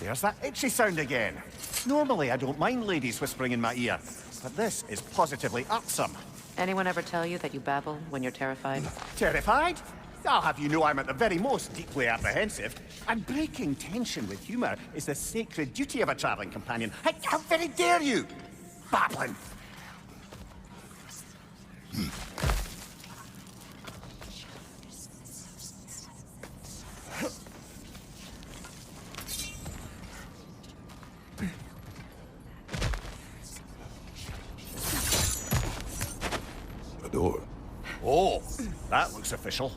There's that itchy sound again. Normally, I don't mind ladies whispering in my ear, but this is positively irksome. Anyone ever tell you that you babble when you're terrified? Terrified? I'll have you know I'm at the very most deeply apprehensive. And breaking tension with humor is the sacred duty of a traveling companion. How very dare you? Babbling! A door. Oh, that looks official.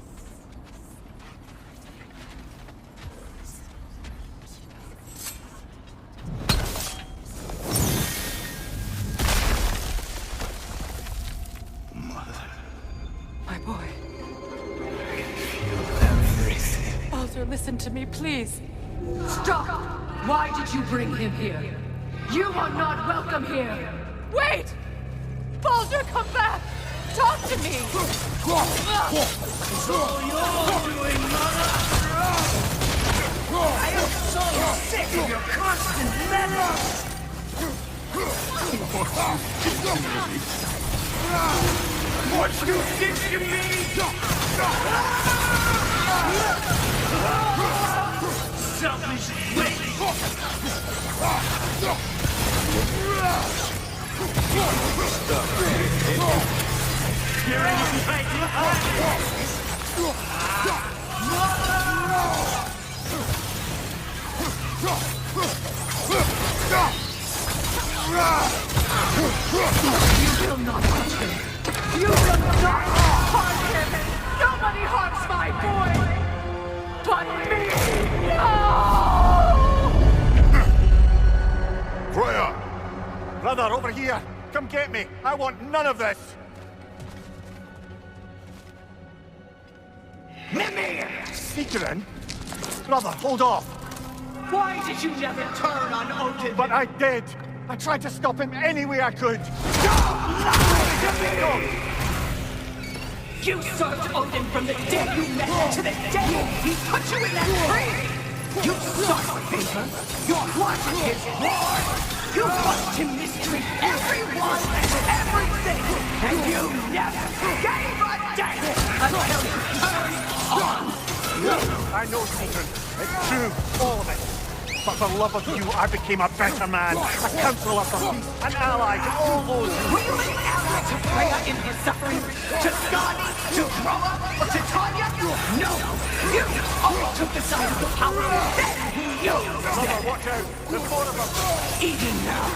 My boy. I feel everything. Baldur, listen to me, please. Stop! Why did you bring him here? You are not welcome here! Wait! Baldur, come back! Talk to me! So you're doing, mother? I am so sick of your constant menace! What you did to me! Selfish waste! You're in You will not touch him! You will not harm him! Nobody harms my boy! But me! No! Freya! Brother, over here! Come get me! I want none of this! Mimir! Seekerin? Brother, hold off! Why did you never turn on Odin? But I did! I tried to stop him any way I could! Don't lie to me! You served Odin from the day you met to the day he put you in that tree! You sought favor! You wanted his war! You watched him mistreat everyone and everything! And you never gave a damn until you turned on! I know, Seekerin. It's true, all of it. But for love of you, I became a better man, a counselor for peace, an ally to all those who... Were you an ally to Freya in her suffering? To Skadi? To Groa? Or to Tanya? No! You all took the side of the power then! You! Brother, watch out! There's more of them! Even now,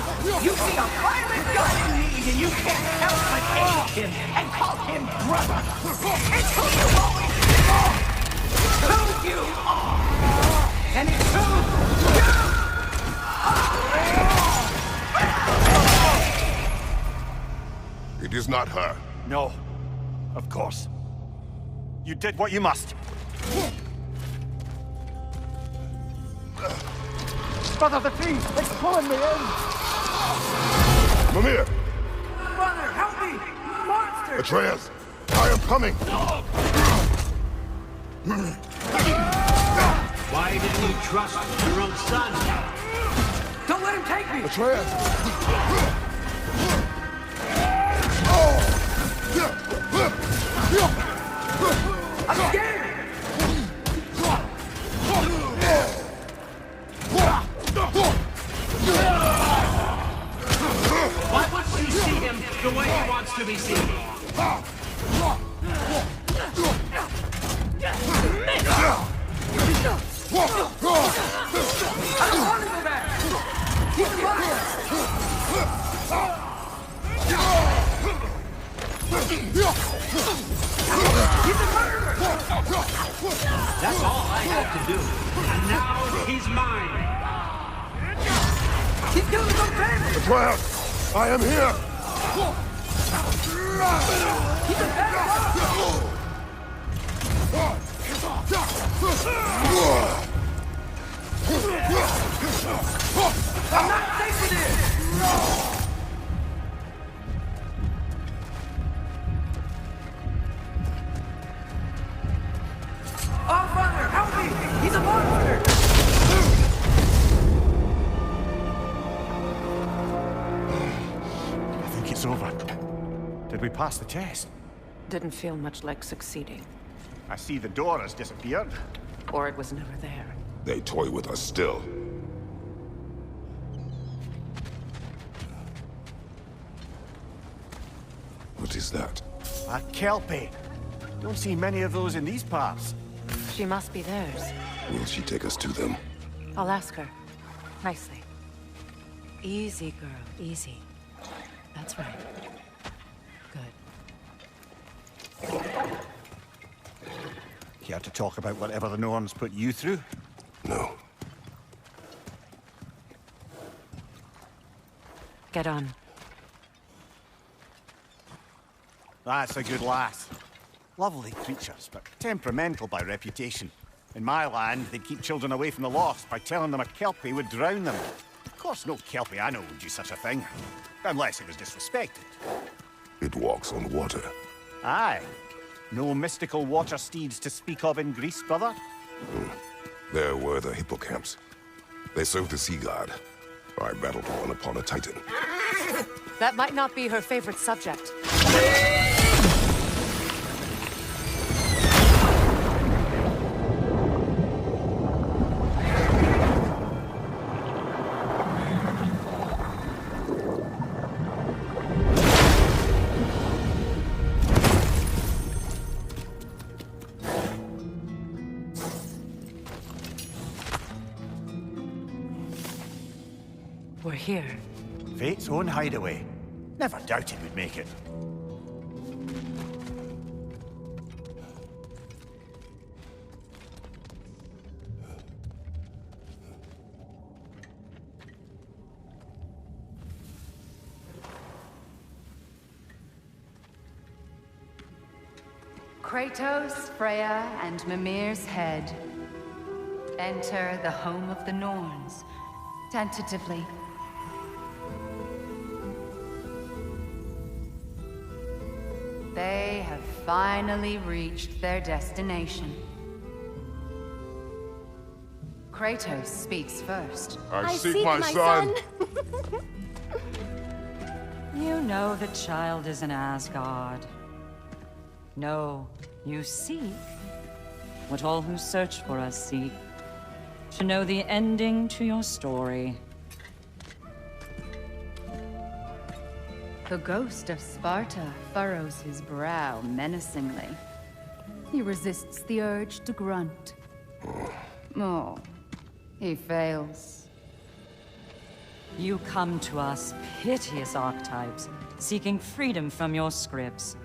you see a violent guy in need and you can't help but aid him and call him brother! It's who you always are! Who you are! And it's who you It is not her. No. Of course. You did what you must. Brother, the tree! It's pulling me in! Mimir! Brother, help me! Monster! Atreus! I am coming! Why didn't you trust your own son? Don't let him take me! Atreus! I'm scared! Why won't you see him the way he wants to be seen? I don't want to go back! He's a murderer! He's a murderer! That's all I had to do. And now he's mine. He's killing his own family! Atreus! I am here! He's a bad guy! I'm not safe with this! Oh, brother, help me! He's a monster! we pass the test? Didn't feel much like succeeding. I see the door has disappeared. Or it was never there. They toy with us still. What is that? A kelpie. Don't see many of those in these parts. She must be theirs. Will she take us to them? I'll ask her. Nicely. Easy, girl. Easy. That's right. Good. Care to talk about whatever the Norns put you through? No. Get on. That's a good lass. Lovely creatures, but temperamental by reputation. In my land, they keep children away from the lost by telling them a kelpie would drown them. Of course, no kelpie I know would do such a thing. Unless it was disrespected. It walks on water. Aye. No mystical water steeds to speak of in Greece, brother? There were the hippocamps. They served the sea god. I battled one upon a titan. That might not be her favorite subject. We're here. Fate's own hideaway. Never doubted we'd make it. Kratos, Freya, and Mimir's head. Enter the home of the Norns. Tentatively. They have finally reached their destination. Kratos speaks first. I seek my son. You know the child is in Asgard. No, you seek what all who search for us seek. To know the ending to your story. The ghost of Sparta furrows his brow menacingly. He resists the urge to grunt. Oh, he fails. You come to us, piteous archetypes, seeking freedom from your scripts.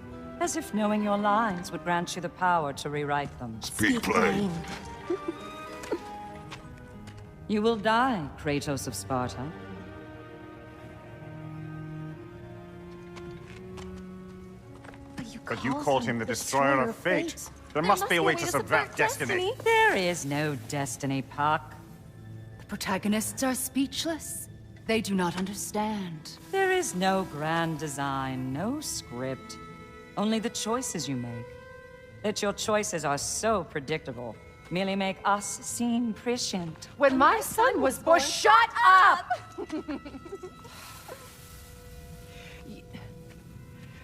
As if knowing your lines would grant you the power to rewrite them. Speak plain. You will die, Kratos of Sparta. But you called him the destroyer of fate. There must be a way to subvert destiny. There is no destiny, Puck. The protagonists are speechless. They do not understand. There is no grand design, no script. Only the choices you make. That your choices are so predictable, merely make us seem prescient. When my son was born, shut up!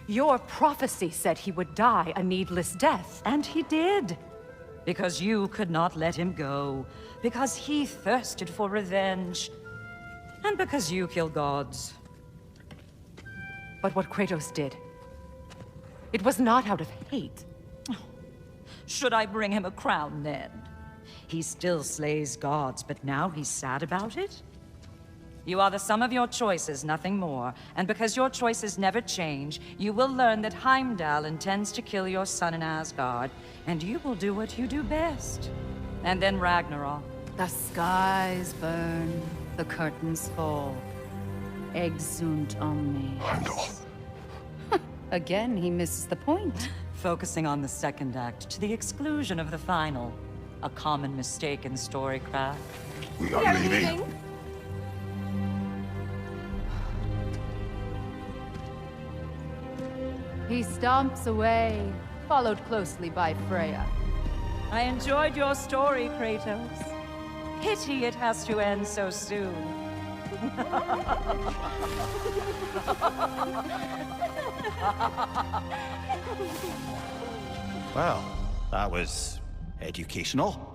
Your prophecy said he would die a needless death. And he did. Because you could not let him go. Because he thirsted for revenge. And because you kill gods. But what Kratos did, it was not out of hate. Should I bring him a crown then? He still slays gods, but now he's sad about it? You are the sum of your choices, nothing more. And because your choices never change, you will learn that Heimdall intends to kill your son in Asgard, and you will do what you do best. And then Ragnarok. The skies burn, the curtains fall. Exunt omnes. Heimdall. Again, he misses the point. Focusing on the second act to the exclusion of the final. A common mistake in storycraft. We are leaving. He stomps away, followed closely by Freya. I enjoyed your story, Kratos. Pity it has to end so soon. Well, that was educational.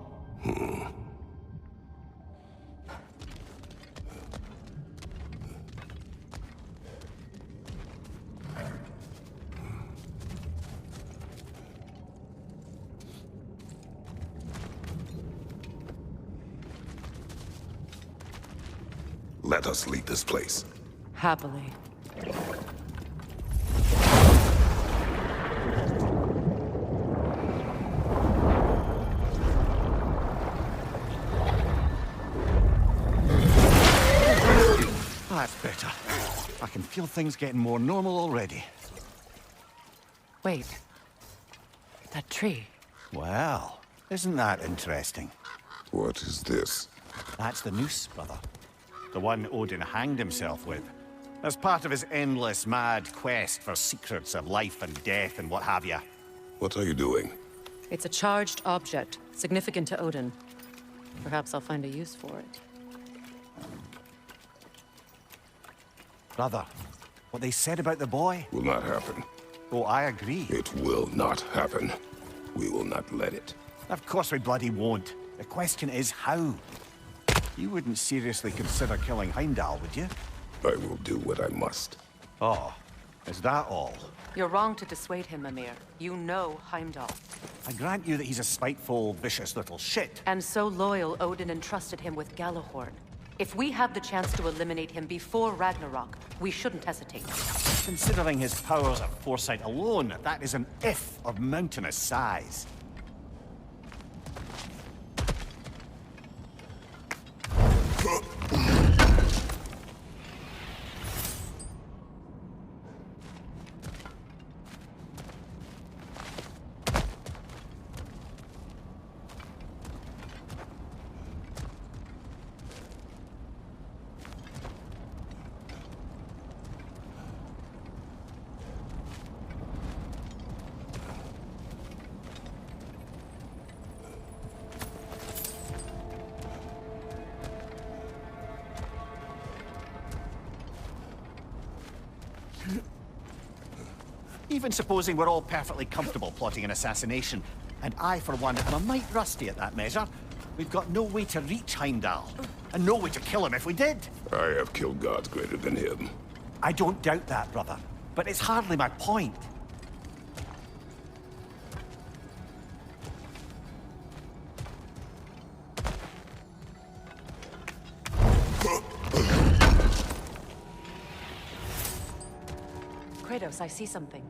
Let us leave this place. Happily. That's better. I can feel things getting more normal already. Wait. That tree. Well, isn't that interesting? What is this? That's the noose, brother. The one Odin hanged himself with. As part of his endless, mad quest for secrets of life and death and what have you. What are you doing? It's a charged object, significant to Odin. Perhaps I'll find a use for it. Brother, what they said about the boy? Will not happen. Oh, I agree. It will not happen. We will not let it. Of course we bloody won't. The question is how. You wouldn't seriously consider killing Heimdall, would you? I will do what I must. Oh, is that all? You're wrong to dissuade him, Mimir. You know Heimdall. I grant you that he's a spiteful, vicious little shit. And so loyal, Odin entrusted him with Galahorn. If we have the chance to eliminate him before Ragnarok, we shouldn't hesitate. Considering his powers of foresight alone, that is an if of mountainous size. Even supposing we're all perfectly comfortable plotting an assassination, and I, for one, am a mite rusty at that measure, we've got no way to reach Heimdall, and no way to kill him if we did. I have killed gods greater than him. I don't doubt that, brother, but it's hardly my point. Kratos, I see something.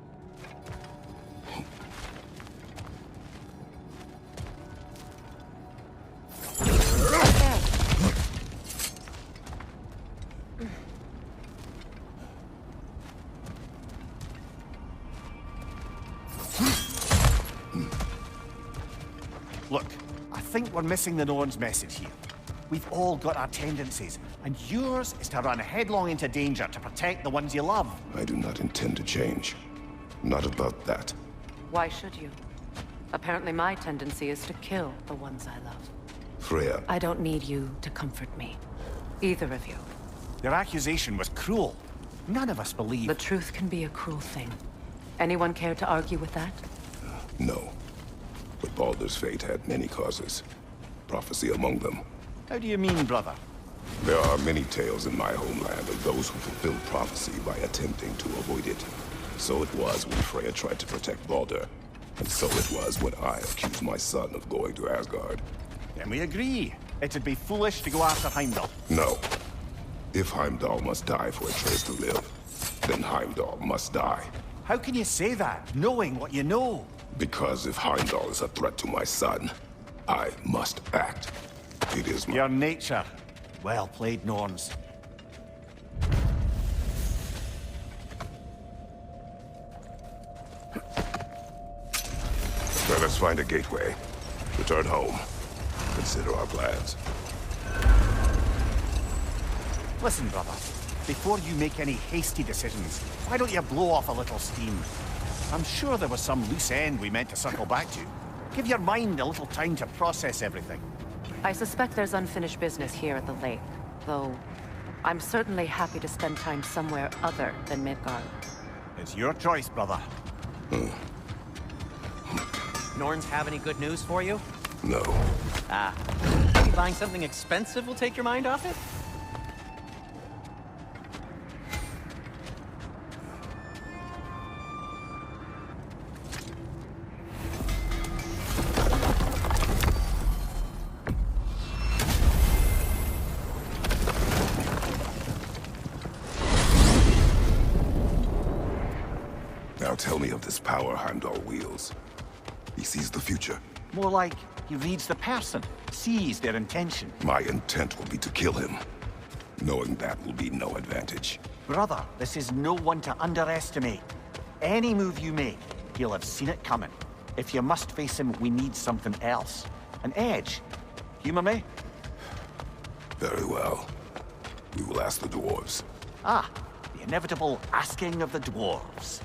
Look, I think we're missing the Norn's message here. We've all got our tendencies, and yours is to run headlong into danger to protect the ones you love. I do not intend to change. Not about that. Why should you? Apparently my tendency is to kill the ones I love. Freya, I don't need you to comfort me. Either of you. Their accusation was cruel. None of us believe... The truth can be a cruel thing. Anyone care to argue with that? no. But Baldur's fate had many causes. Prophecy among them. How do you mean, brother? There are many tales in my homeland of those who fulfilled prophecy by attempting to avoid it. So it was when Freya tried to protect Baldur. And so it was when I accused my son of going to Asgard. Then we agree. It'd be foolish to go after Heimdall. No. If Heimdall must die for Atreus to live, then Heimdall must die. How can you say that, knowing what you know? Because if Heimdall is a threat to my son, I must act. It is my... Your nature. Well played, Norns. Let us find a gateway. Return home. Consider our plans. Listen, brother. Before you make any hasty decisions, why don't you blow off a little steam? I'm sure there was some loose end we meant to circle back to. Give your mind a little time to process everything. I suspect there's unfinished business here at the lake, though I'm certainly happy to spend time somewhere other than Midgard. It's your choice, brother. Norns have any good news for you? No. Ah. Maybe buying something expensive will take your mind off it? Now tell me of this power Heimdall wields. He sees the future. More like he reads the person, sees their intention. My intent will be to kill him. Knowing that will be no advantage. Brother, this is no one to underestimate. Any move you make, he'll have seen it coming. If you must face him, we need something else. An edge. Humor me? Very well. We will ask the dwarves. Ah, the inevitable asking of the dwarves.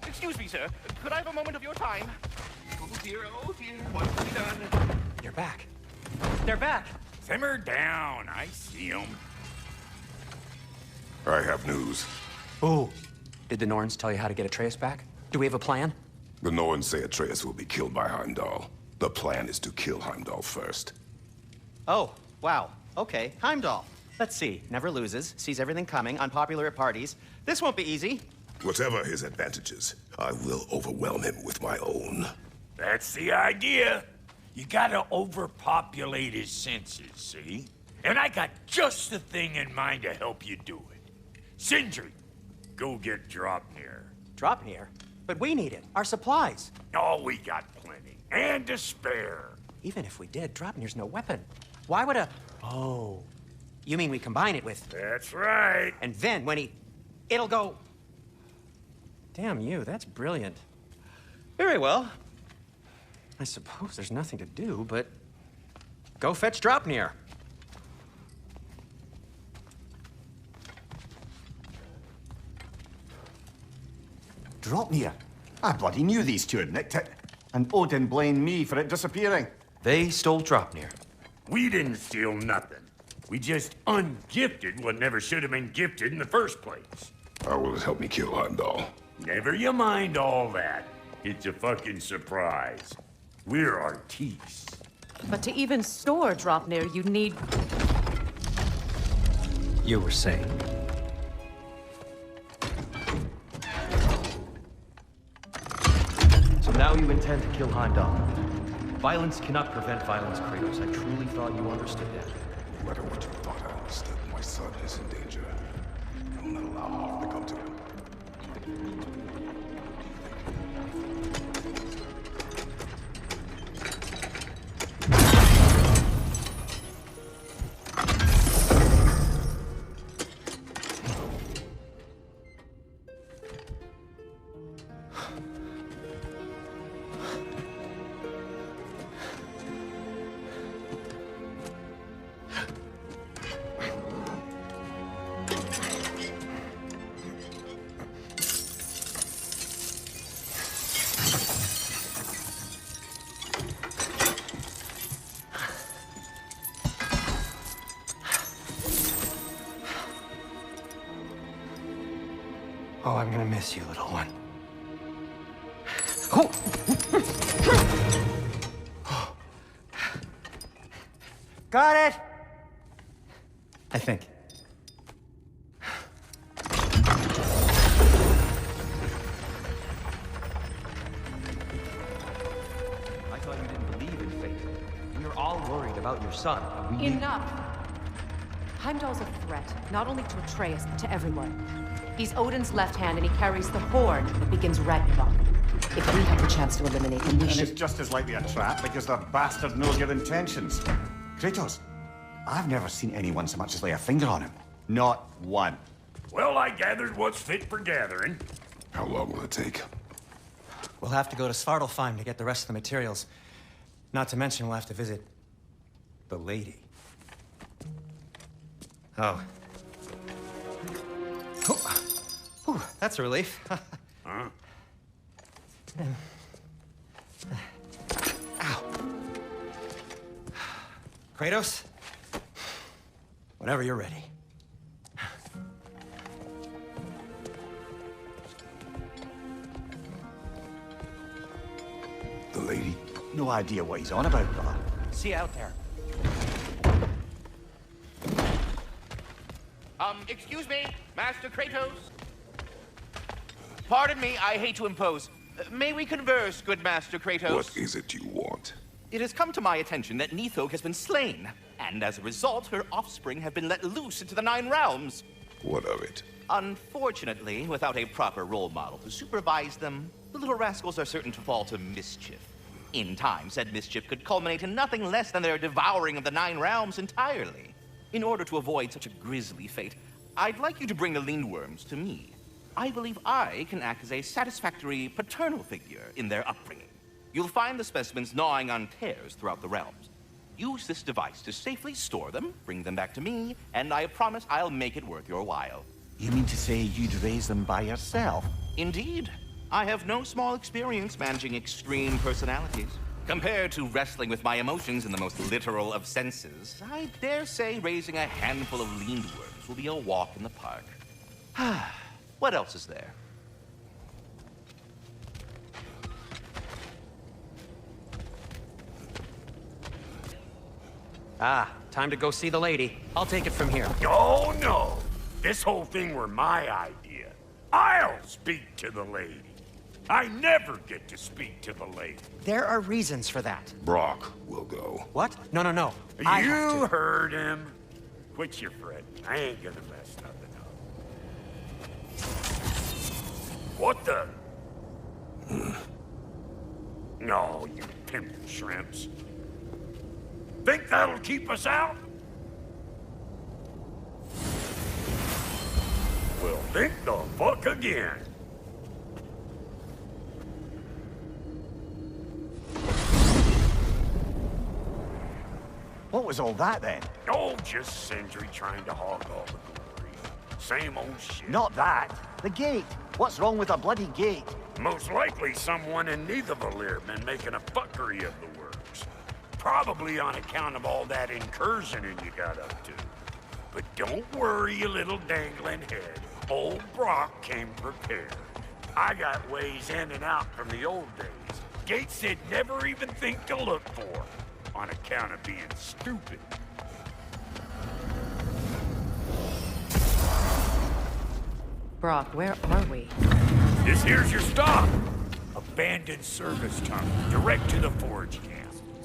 Excuse me, sir. Could I have a moment of your time? Oh dear, what's to be done? You're back. They're back. Simmer down, I see 'em. I have news. Ooh. Did the Norns tell you how to get Atreus back? Do we have a plan? The Norns say Atreus will be killed by Heimdall. The plan is to kill Heimdall first. Oh, wow. Okay, Heimdall. Let's see. Never loses, sees everything coming, unpopular at parties. This won't be easy. Whatever his advantages, I will overwhelm him with my own. That's the idea. You gotta overpopulate his senses, see? And I got just the thing in mind to help you do it. Sindri, go get Draupnir. Draupnir? But we need it. Our supplies. Oh, we got plenty. And to spare. Even if we did, Draupnir's no weapon. Why would a... Oh. You mean we combine it with... That's right. And then when he... It'll go... Damn you, that's brilliant. Very well. I suppose there's nothing to do, but... Go fetch Draupnir. Draupnir? I bloody knew these two had nicked it. And Odin blamed me for it disappearing. They stole Draupnir. We didn't steal nothing. We just ungifted what never should have been gifted in the first place. How will it help me kill Heimdall? Never you mind all that. It's a fucking surprise. We're artistes. But to even store Draupnir, you need... You were saying? So now you intend to kill Heimdall. Violence cannot prevent violence, Kratos. I truly thought you understood that. No matter what you thought I understood, my son is in danger. I will not allow harm to come to him. Oh, I'm gonna miss you, little one. Oh! Got it! I think. I thought you didn't believe in fate. We were all worried about your son. We knew- Enough! Heimdall's a threat, not only to Atreus, but to everyone. He's Odin's left hand, and he carries the horde that begins Ragnarok. If we have the chance to eliminate him, we And should... it's just as likely a trap because the bastard knows your intentions. Kratos, I've never seen anyone so much as lay a finger on him. Not one. Well, I gathered what's fit for gathering. How long will it take? We'll have to go to Svartalfheim to get the rest of the materials. Not to mention we'll have to visit... the lady. Oh. Whew, that's a relief. Huh? Kratos? Whenever you're ready. The lady? No idea what he's on about, brother. See you out there. Excuse me, Master Kratos? Pardon me, I hate to impose. May we converse, good Master Kratos? What is it you want? It has come to my attention that Nithog has been slain, and as a result, her offspring have been let loose into the Nine Realms. What of it? Unfortunately, without a proper role model to supervise them, the little rascals are certain to fall to mischief. In time, said mischief could culminate in nothing less than their devouring of the Nine Realms entirely. In order to avoid such a grisly fate, I'd like you to bring the Lindworms to me. I believe I can act as a satisfactory paternal figure in their upbringing. You'll find the specimens gnawing on tears throughout the realms. Use this device to safely store them, bring them back to me, and I promise I'll make it worth your while. You mean to say you'd raise them by yourself? Indeed. I have no small experience managing extreme personalities. Compared to wrestling with my emotions in the most literal of senses, I dare say raising a handful of Lindworms will be a walk in the park. What else is there? Ah, time to go see the lady. I'll take it from here. Oh, no. This whole thing were my idea. I'll speak to the lady. I never get to speak to the lady. There are reasons for that. Brock will go. What? No, no, no. I have You to. heard him. Quit your fretting. I ain't gonna mess nothing up. What the? No, you pimpin' shrimps. Think that'll keep us out? Well, think the fuck again. What was all that then? Oh, just Sindri trying to hog all the glory. Same old shit. Not that. The gate. What's wrong with a bloody gate? Most likely someone in Nidavellir been making a fuckery of the works. Probably on account of all that incursioning you got up to. But don't worry, you little dangling head. Old Brock came prepared. I got ways in and out from the old days. Gates they'd never even think to look for. On account of being stupid. Brock, where are we? This here's your stop. Abandoned service tunnel, direct to the forge camp.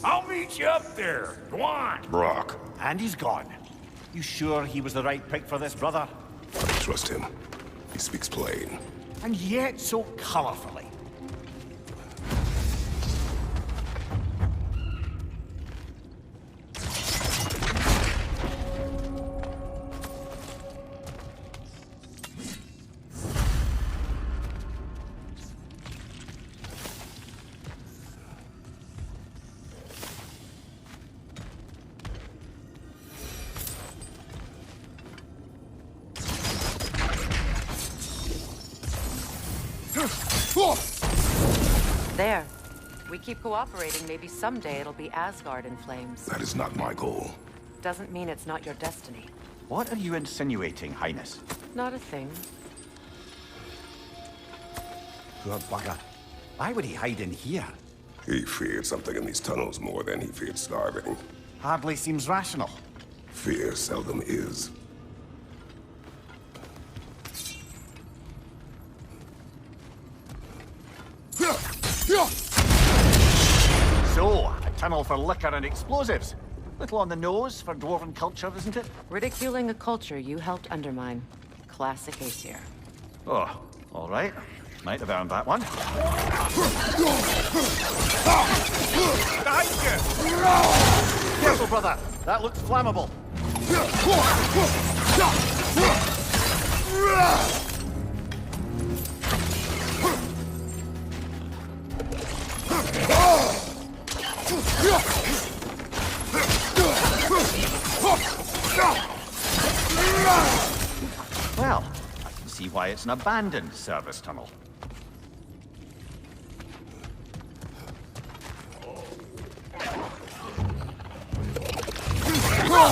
I'll meet you up there. Go on. Brock, And he's gone. You sure he was the right pick for this, brother? I trust him. He speaks plain. And yet so colorfully. There. We keep cooperating, maybe someday it'll be Asgard in flames. That is not my goal. Doesn't mean it's not your destiny. What are you insinuating, Highness? Not a thing. Poor bugger. Why would he hide in here? He feared something in these tunnels more than he feared starving. Hardly seems rational. Fear seldom is. So, a tunnel for liquor and explosives. Little on the nose for dwarven culture, isn't it? Ridiculing a culture you helped undermine. Classic Aesir. Oh, all right. Might have earned that one. Behind you! Careful, brother. That looks flammable. Well, I can see why it's an abandoned service tunnel. From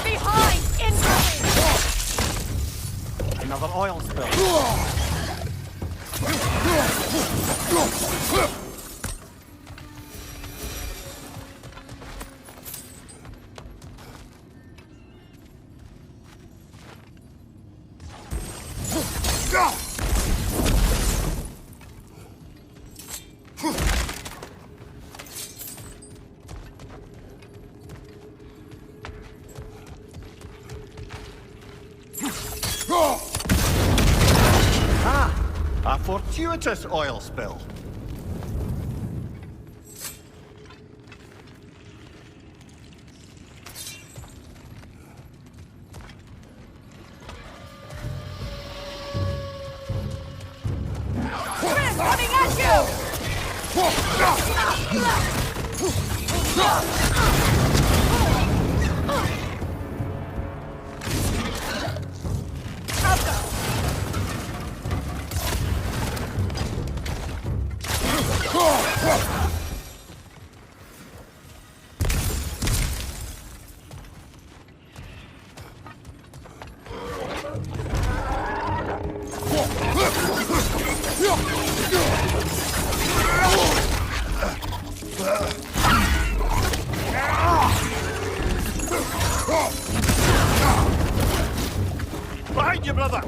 behind! Incoming! Another oil spill. A fortuitous oil spill. Coming at you! Behind you, brother!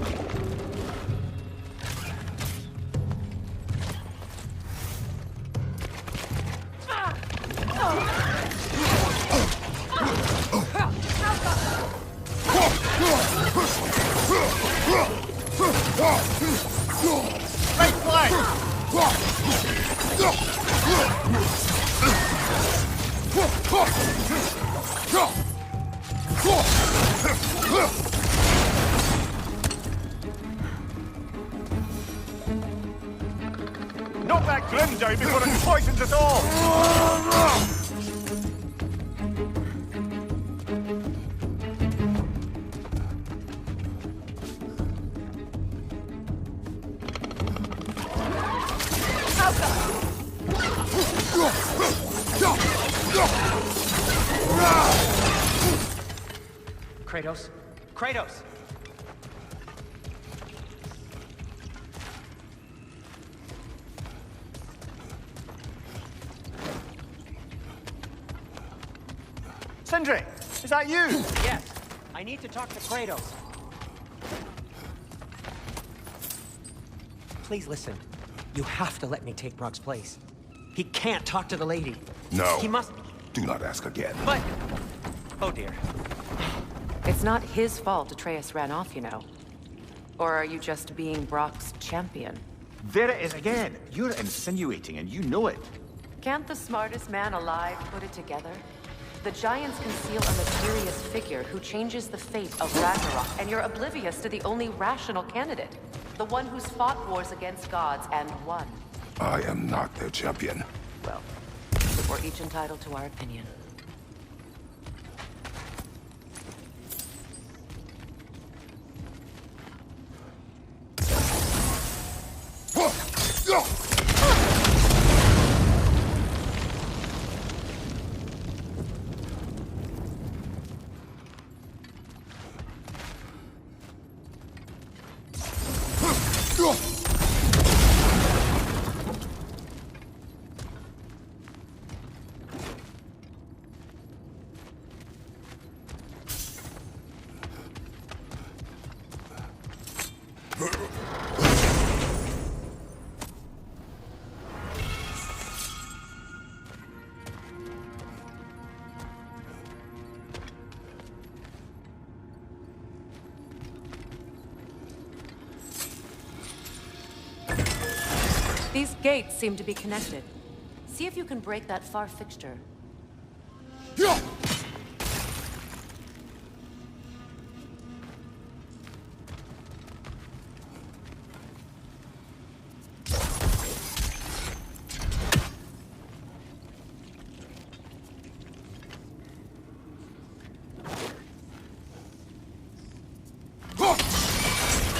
Right flank! Knock that grim down before it poisons us all! Kratos? Kratos! Sindri, is that you? Yes, I need to talk to Kratos. Please listen. You have to let me take Brock's place. He can't talk to the lady. No. He must... Do not ask again. But... Oh dear. It's not his fault Atreus ran off, you know. Or are you just being Brock's champion? There it is again. You're insinuating and you know it. Can't the smartest man alive put it together? The Giants conceal a mysterious figure who changes the fate of Ragnarok, and you're oblivious to the only rational candidate. The one who's fought wars against gods and won. I am not their champion. Well, we're each entitled to our opinion. These gates seem to be connected. See if you can break that far fixture.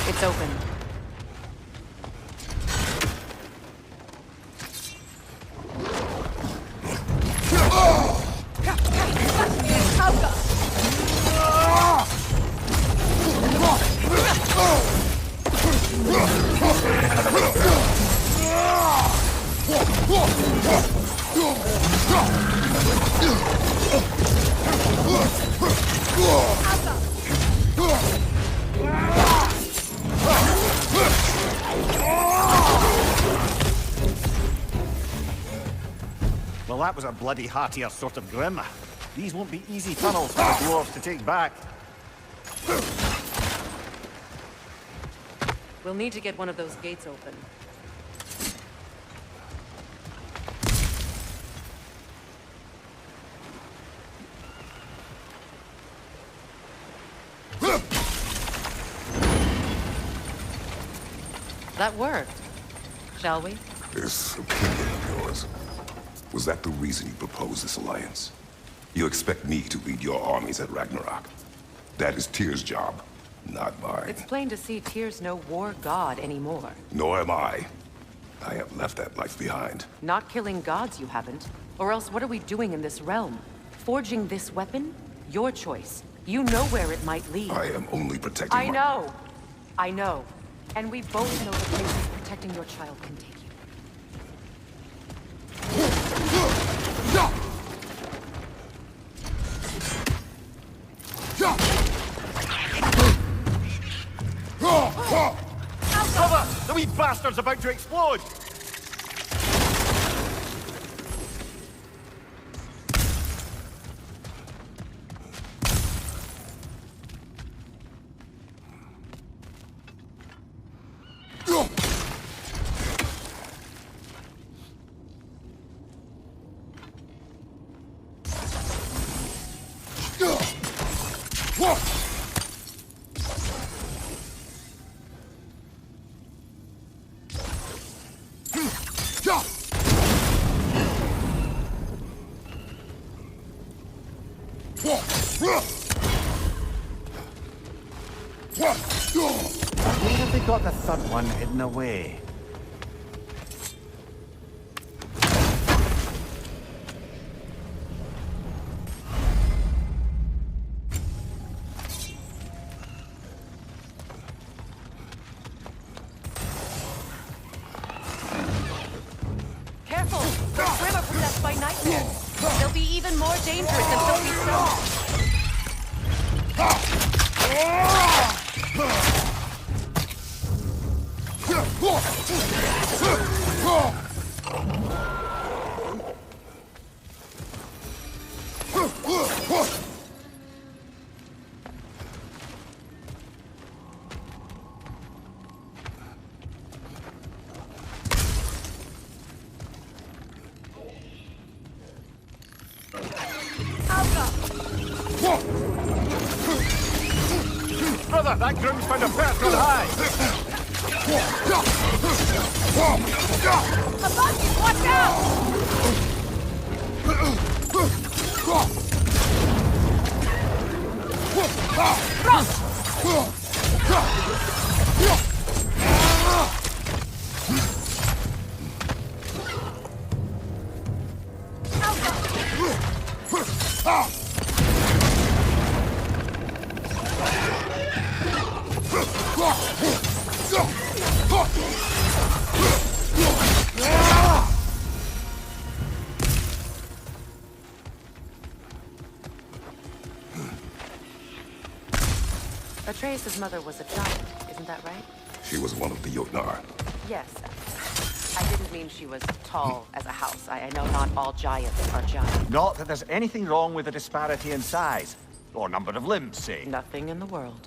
It's open. Well, that was a bloody heartier sort of grim. These won't be easy tunnels for the dwarves to take back. We'll need to get one of those gates open. That worked. Shall we? This opinion of yours, was that the reason you proposed this alliance? You expect me to lead your armies at Ragnarok? That is Tyr's job, not mine. It's plain to see Tyr's no war god anymore. Nor am I. I have left that life behind. Not killing gods, you haven't. Or else what are we doing in this realm? Forging this weapon? Your choice. You know where it might lead. I am only protecting I know. I know. And we both know the places protecting your child can take you. Cover! The wee bastard's about to explode! Where have they got the third one hidden away? Careful! The swim are possessed by nightmares. They'll be even more dangerous until we stop. Brother, that groom's found a perch on high! Above you! Watch out! Atreus' mother was a giant, isn't that right? She was one of the Jotnar. Yes. I didn't mean she was tall as a house. I know not all giants are giants. Not that there's anything wrong with the disparity in size. Or number of limbs, say. Nothing in the world.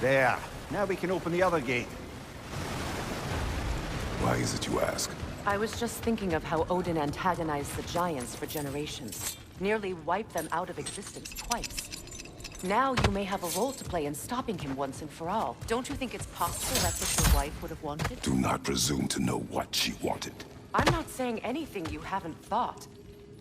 There. Now we can open the other gate. Why is it you ask? I was just thinking of how Odin antagonized the giants for generations. Nearly wiped them out of existence twice. Now you may have a role to play in stopping him once and for all. Don't you think it's possible that's what your wife would have wanted? Do not presume to know what she wanted. I'm not saying anything you haven't thought.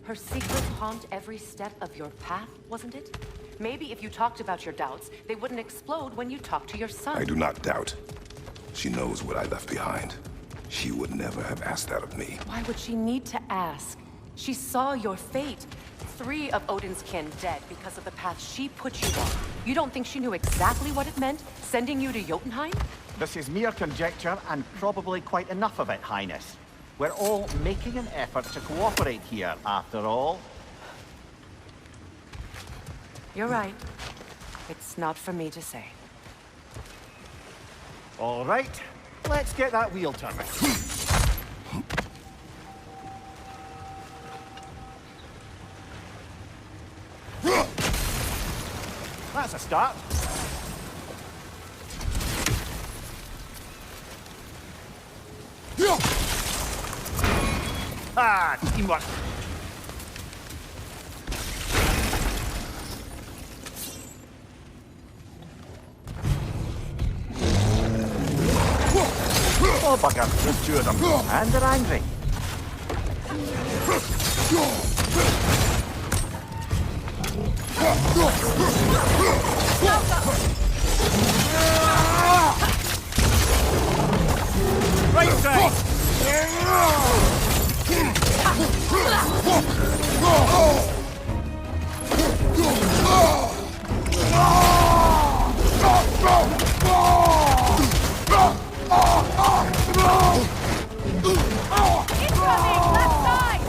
Her secret haunt every step of your path, wasn't it? Maybe if you talked about your doubts, they wouldn't explode when you talked to your son. I do not doubt. She knows what I left behind. She would never have asked that of me. Why would she need to ask? She saw your fate. 3 of Odin's kin dead because of the path she put you on. You don't think she knew exactly what it meant, sending you to Jotunheim? This is mere conjecture, and probably quite enough of it, Highness. We're all making an effort to cooperate here, after all. You're right. It's not for me to say. All right, let's get that wheel turning. That's a start. Ah, teamwork. Oh, bugger, there's 2 of them, and they're angry. Right side! Incoming! Left side!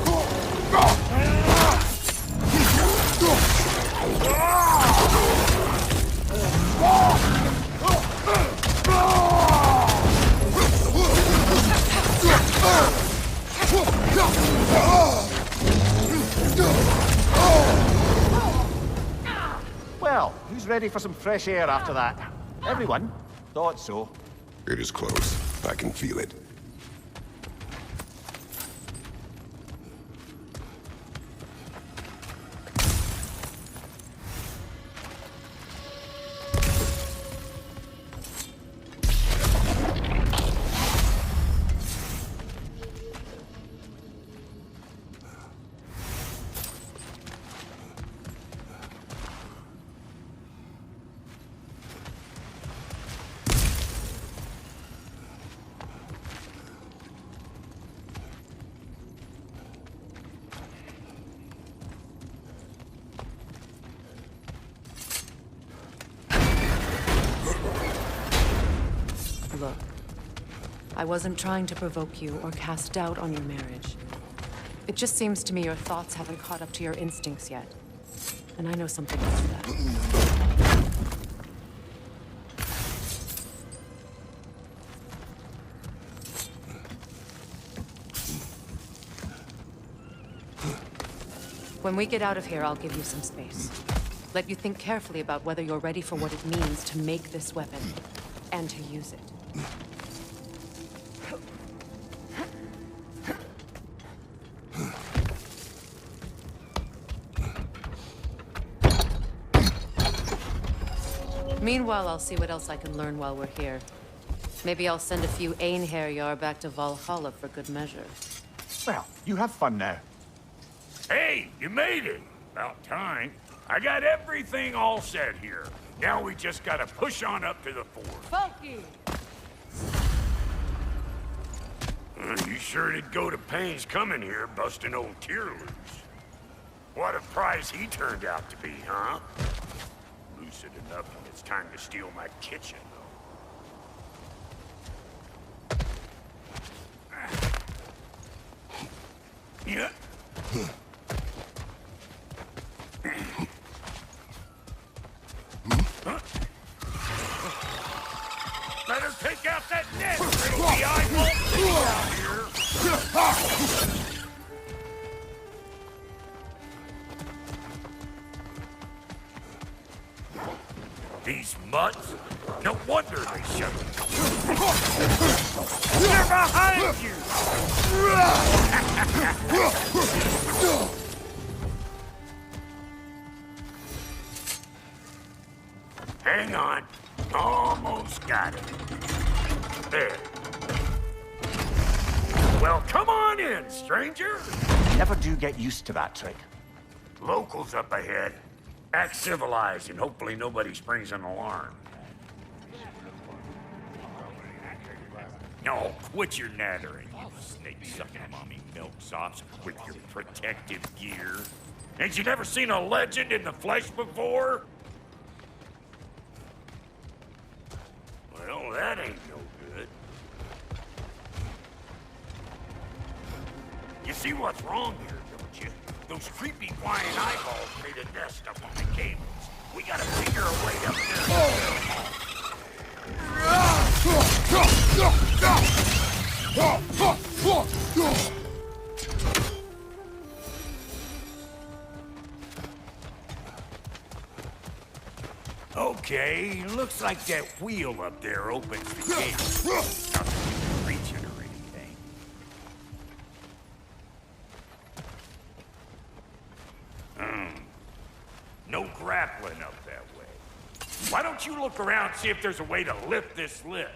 Well, who's ready for some fresh air after that? Everyone? Thought so. It is close. I can feel it. Look, I wasn't trying to provoke you or cast doubt on your marriage. It just seems to me your thoughts haven't caught up to your instincts yet. And I know something about that. When we get out of here, I'll give you some space. Let you think carefully about whether you're ready for what it means to make this weapon, and to use it. Meanwhile, I'll see what else I can learn while we're here. Maybe I'll send a few Einherjar back to Valhalla for good measure. Well, you have fun now. Hey, you made it. About time. I got everything all set here. Now we just gotta push on up to the fort. Funky! You sure did go to pains coming here, busting old Tyr loose. What a prize he turned out to be, huh? Lucid enough when it's time to steal my kitchen, though. Yeah. Better take out that net, or the eyeball out here. These mutts? No wonder they shut it. They're behind you! Hang on. Almost got it. There. Well, come on in, stranger. Never do get used to that trick. Locals up ahead. Act civilized, and hopefully nobody springs an alarm. No, quit your nattering, you snake-sucking mommy milksops with your protective gear. Ain't you never seen a legend in the flesh before? Well, that ain't no good. You see what's wrong here, don't you? Those creepy flying eyeballs made a nest up on the cables. We gotta figure a way up there. Okay, looks like that wheel up there opens the gate. Nothing you can reach it or anything. No grappling up that way. Why don't you look around and see if there's a way to lift this lid?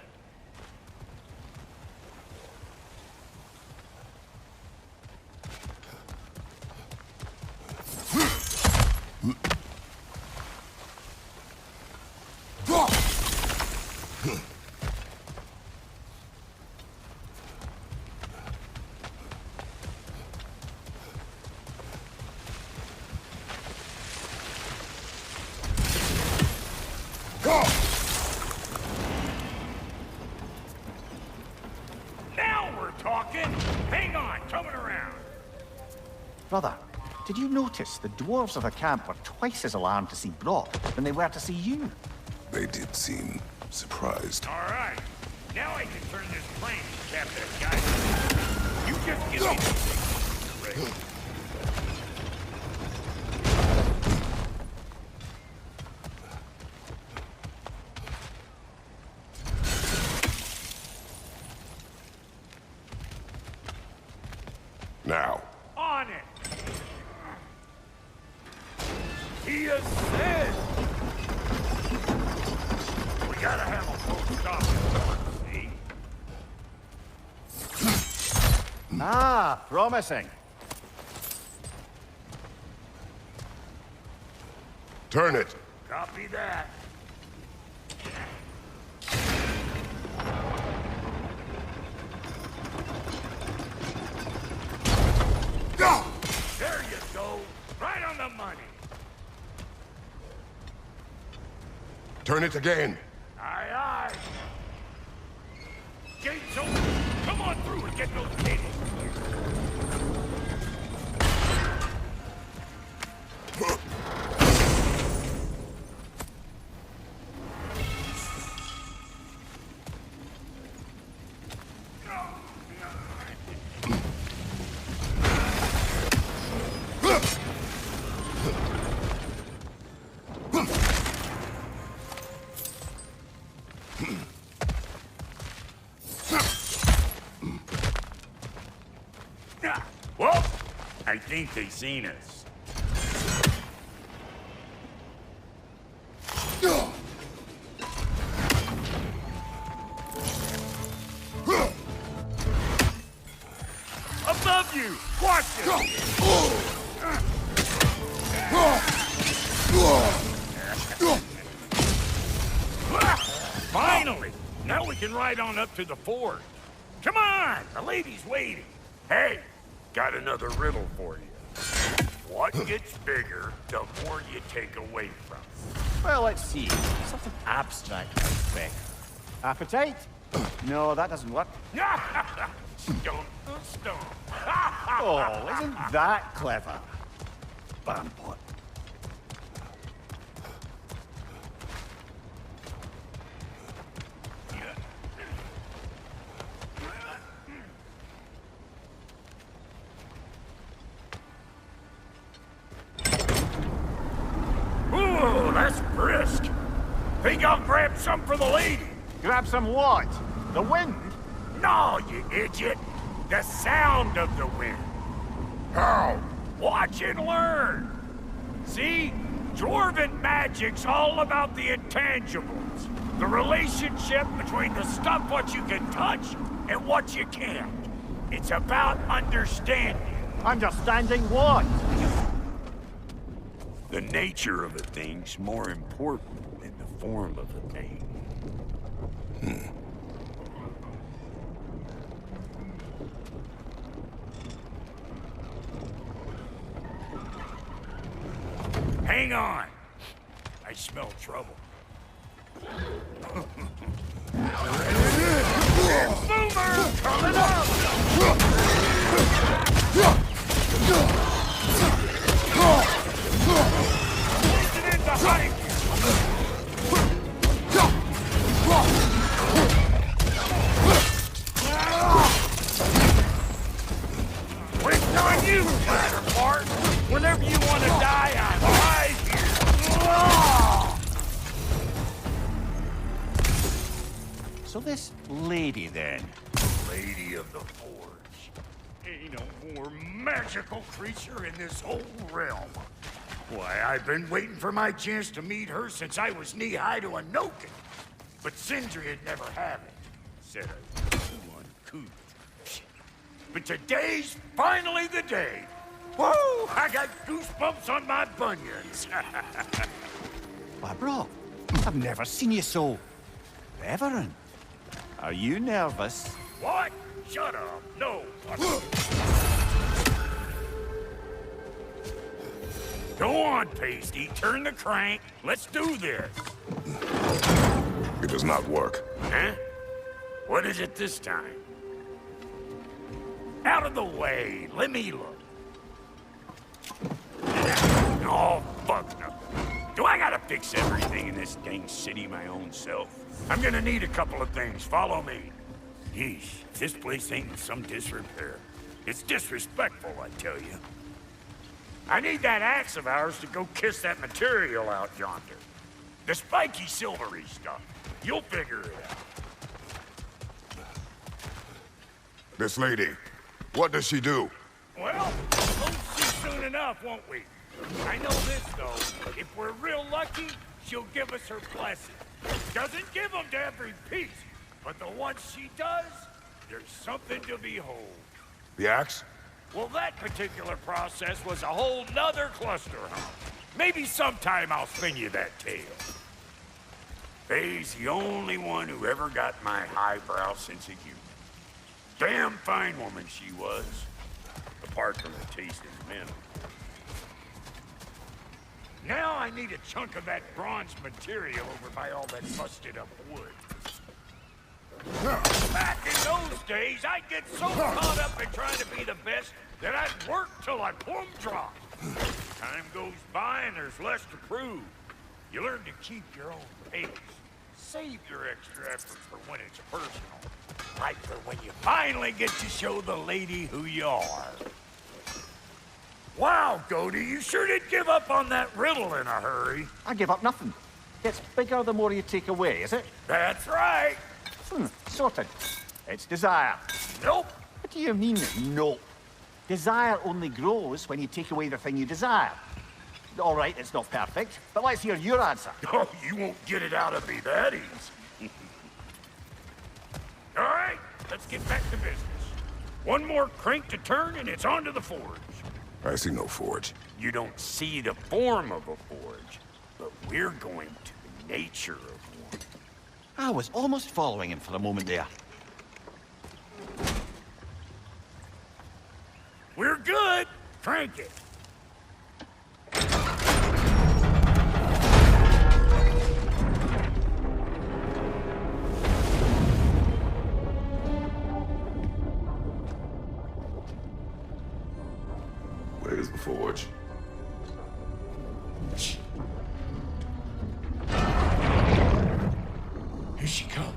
Brother, did you notice the dwarves of the camp were twice as alarmed to see Brock than they were to see you? They did seem surprised. All right, now I can turn this plane and cap that guy. You just give me the thing. Now. On it! He is dead! We gotta have a full stop, see? Ah, promising. Turn it. Copy that. There you go. Right on the money. Turn it again. Aye, aye. Gates open. Come on through and get those cables. Well, I think they seen us. Above you! Watch it! Finally! Now we can ride on up to the fort. Come on! The lady's waiting. Hey, got another riddle for you. What gets bigger, the more you take away from it? Well, let's see. Something abstract, I expect. Appetite? No, that doesn't work. Stomp, stomp. Oh, isn't that clever? Bampot. Ooh, that's brisk. Think I'll grab some for the lady? Grab some what? The wind? No, you idiot. The sound of the wind. How? Watch and learn. See? Dwarven magic's all about the intangibles. The relationship between the stuff what you can touch and what you can't. It's about understanding. Understanding what? The nature of a thing's more important than the form of a thing. Hang on! I smell trouble. Boomer! Coming up! Listen in behind you! It's on you, Clatterpart! Whenever you want to die, I'm right here! So this lady, then? Lady of the Forge. Ain't no more magical creature in this whole realm. Why, I've been waiting for my chance to meet her since I was knee-high to a Noken. But Sindri would never have it. Said I was too uncouth. But today's finally the day. Woo! I got goosebumps on my bunions. Why, bro, I've never seen you so reverent. Are you nervous? What? Shut up. No. Go on, Pasty. Turn the crank. Let's do this. It does not work. Huh? What is it this time? Out of the way. Let me look. Oh, fuck no. Do I gotta fix everything in this dang city my own self? I'm gonna need a couple of things. Follow me. Yeesh, this place ain't in some disrepair. It's disrespectful, I tell you. I need that axe of ours to go kiss that material out yonder. The spiky silvery stuff. You'll figure it out. This lady, what does she do? Well, we'll see soon enough, won't we? I know this, though. If we're real lucky, she'll give us her blessing. Doesn't give them to every piece, but the ones she does, there's something to behold. The axe? Well, that particular process was a whole nother cluster hump. Maybe sometime I'll spin you that tale. Faye's the only one who ever got my highbrow sense of humor. Damn fine woman she was, apart from the taste in men. Now I need a chunk of that bronze material over by all that busted up wood. Back in those days, I'd get so caught up in trying to be the best that I'd work till I plumb dropped. Time goes by and there's less to prove. You learn to keep your own pace. Save your extra effort for when it's personal. Like for when you finally get to show the lady who you are. Wow, Goody, you sure did give up on that riddle in a hurry. I give up nothing. Gets bigger the more you take away, is it? That's right. Sorted. It's desire. Nope. What do you mean, nope? Desire only grows when you take away the thing you desire. All right, it's not perfect, but let's hear your answer. Oh, you won't get it out of me that easy. All right, let's get back to business. One more crank to turn and it's on to the forge. I see no forge. You don't see the form of a forge, but we're going to the nature of one. I was almost following him for a moment there. We're good. Crank it. Where's the forge? Here she comes.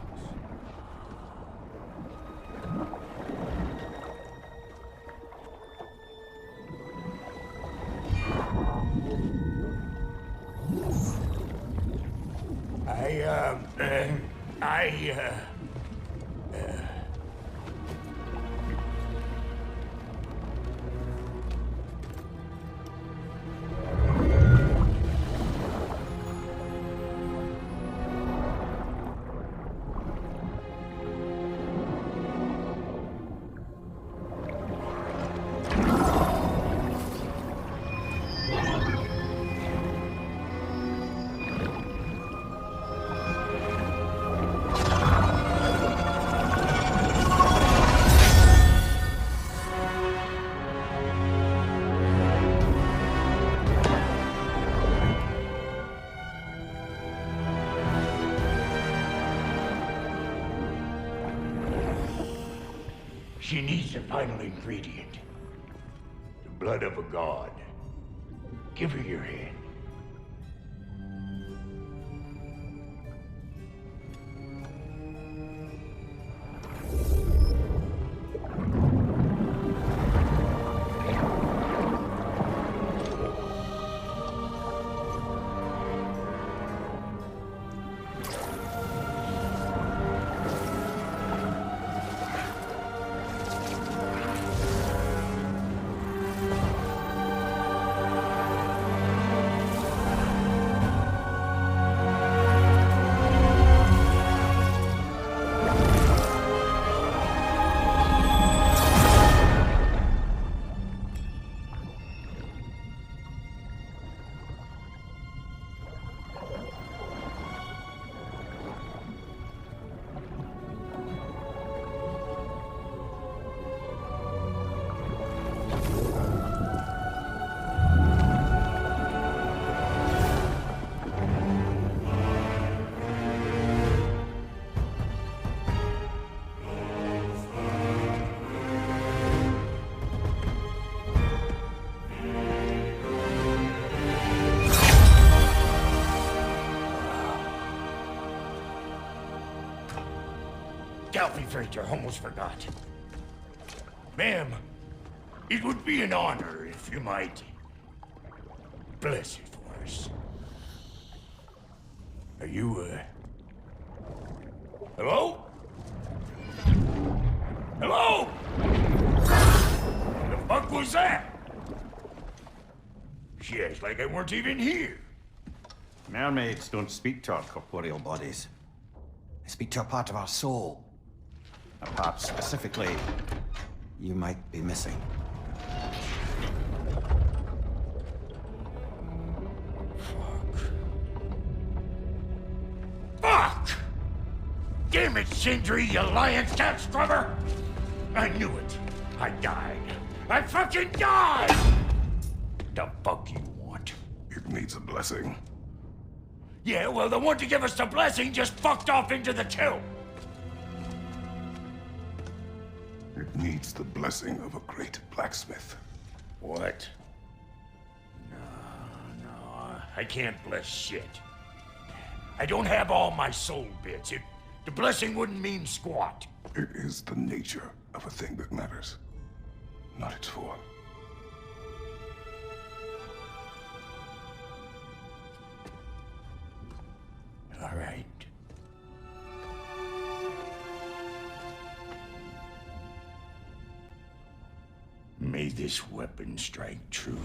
She needs the final ingredient. The blood of a god. Give her your hand. I'll be afraid you almost forgot. Ma'am, it would be an honor if you might bless it for us. Are you, hello? Hello? The fuck was that? She acts like I weren't even here. Mermaids don't speak to our corporeal bodies. They speak to a part of our soul. A part specifically you might be missing. Fuck! Damn it, Sindri, you lion cat scrubber! I knew it. I died. I fucking died! The fuck you want? It needs a blessing. Yeah, well, the one to give us the blessing just fucked off into the kill. It needs the blessing of a great blacksmith. What? No, I can't bless shit. I don't have all my soul bits. The blessing wouldn't mean squat. It is the nature of a thing that matters, not its form. All right. May this weapon strike true.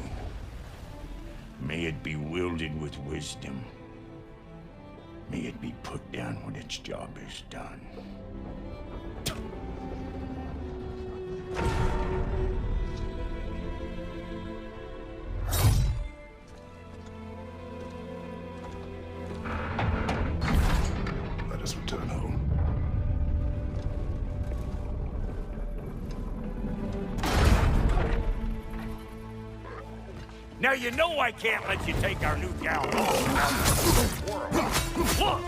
May it be wielded with wisdom. May it be put down when its job is done. Let us return home. Now you know I can't let you take our new gal home. Look,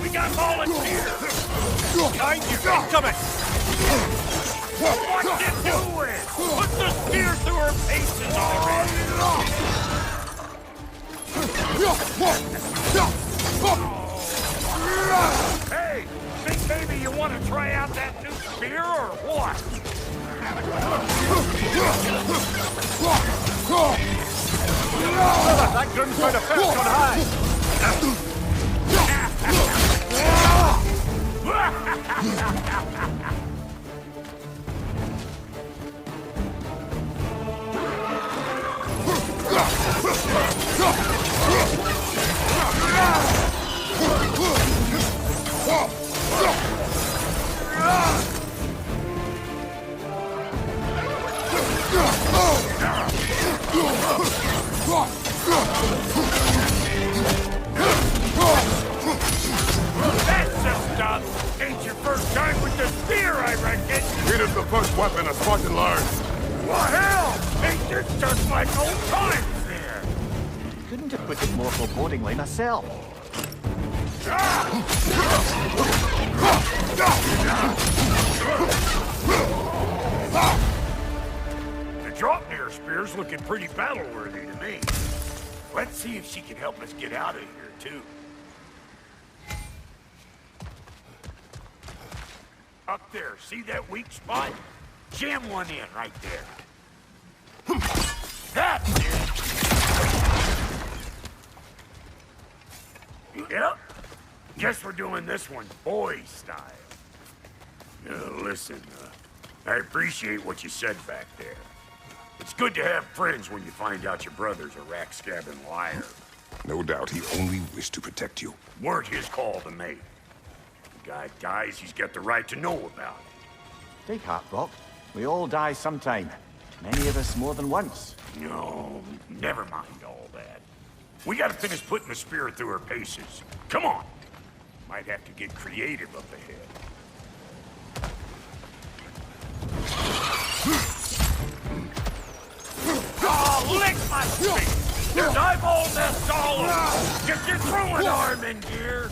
we got volunteers. Behind you, incoming! What you doing? Put the spear through her paces already. Hey, think maybe you want to try out that new spear or what? That gun's got a perch on high! That's the stuff! Ain't your first time with the spear, I reckon! It is the first weapon a Spartan learns. Well, hell! Ain't this just like old times here? Couldn't have put it more forebodingly myself. door's looking pretty battle-worthy to me. Let's see if she can help us get out of here, too. Up there, see that weak spot? Jam one in right there. That's it! Yep. Guess we're doing this one boy style. Listen, I appreciate what you said back there. It's good to have friends when you find out your brother's a rack-scabbing liar. No doubt he only wished to protect you. Weren't his call to make. The guy dies, he's got the right to know about it. Take heart, Brock. We all die sometime. Many of us more than once. No, never mind all that. We gotta finish putting the spirit through her paces. Come on! Might have to get creative up ahead. Oh, lick my feet! There's eyeball nests all over! Get your throwing arm in gear!